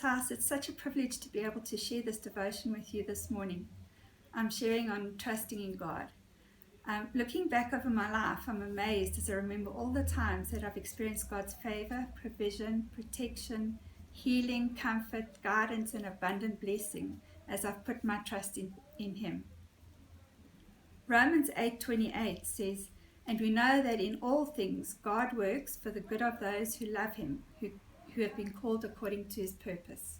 Lighthouse, it's such a privilege to be able to share this devotion with you this morning. I'm sharing on trusting in God. Looking back over my life, I'm amazed as I remember all the times that I've experienced God's favor, provision, protection, healing, comfort, guidance, and abundant blessing as I've put my trust in Him. Romans 8:28 says, "And we know that in all things God works for the good of those who love Him, who have been called according to His purpose."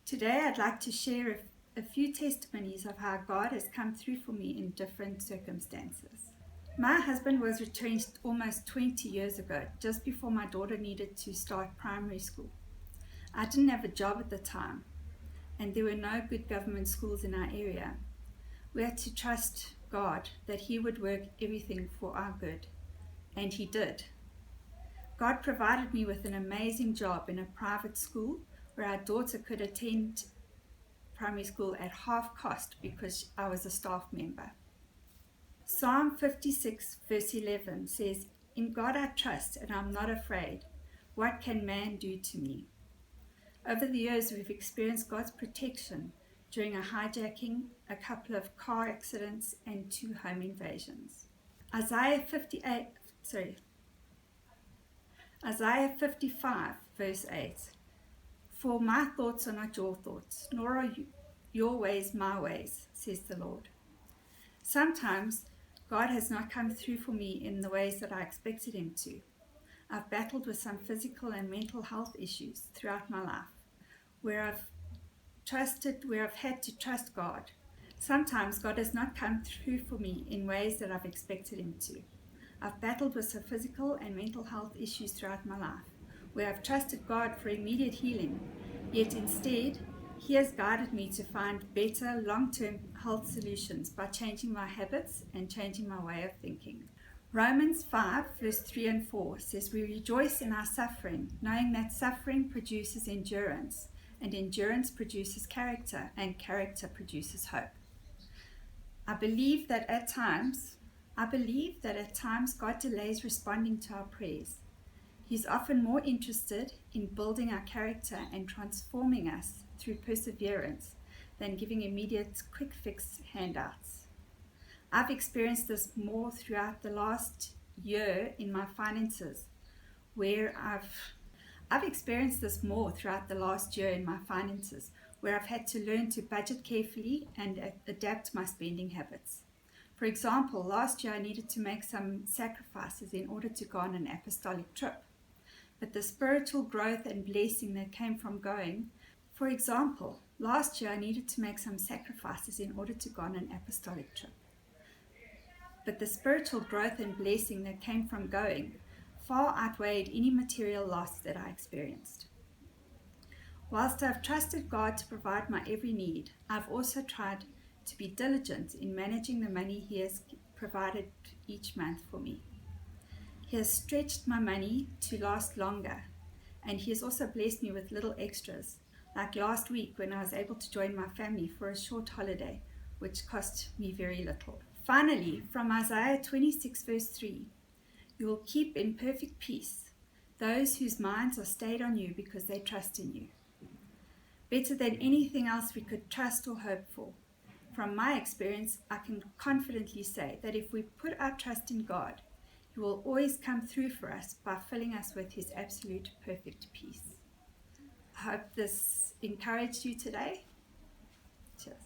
Today I'd like to share a few testimonies of how God has come through for me in different circumstances. My husband was retrenched almost 20 years ago, just before my daughter needed to start primary school. I didn't have a job at the time, and there were no good government schools in our area. We had to trust God that He would work everything for our good, and He did. God provided me with an amazing job in a private school where our daughter could attend primary school at half cost because I was a staff member. Psalm 56 verse 11 says, "In God I trust and I'm not afraid. What can man do to me?" Over the years we've experienced God's protection during a hijacking, a couple of car accidents, and 2 home invasions. Isaiah 55 verse 8, "For my thoughts are not your thoughts, nor are your ways my ways, says the Lord." Sometimes God has not come through for me in the ways that I expected Him to. I've battled with some physical and mental health issues throughout my life, where I've had to trust God. Sometimes God has not come through for me in ways that I've expected Him to. I've battled with some physical and mental health issues throughout my life, where I've trusted God for immediate healing, yet instead He has guided me to find better long-term health solutions by changing my habits and changing my way of thinking. Romans 5 verse 3 and 4 says, "We rejoice in our suffering, knowing that suffering produces endurance, and endurance produces character, and character produces hope." I believe that at times God delays responding to our prayers. He's often more interested in building our character and transforming us through perseverance than giving immediate quick fix handouts. I've experienced this more throughout the last year in my finances, where I've had to learn to budget carefully and adapt my spending habits. For example, last year I needed to make some sacrifices in order to go on an apostolic trip. But the spiritual growth and blessing that came from going, far outweighed any material loss that I experienced. Whilst I've trusted God to provide my every need, I've also tried to be diligent in managing the money He has provided each month for me. He has stretched my money to last longer, and He has also blessed me with little extras, like last week when I was able to join my family for a short holiday, which cost me very little. Finally, from Isaiah 26 verse 3, "You will keep in perfect peace those whose minds are stayed on you because they trust in you." Better than anything else we could trust or hope for. From my experience, I can confidently say that if we put our trust in God, He will always come through for us by filling us with His absolute perfect peace. I hope this encouraged you today. Cheers.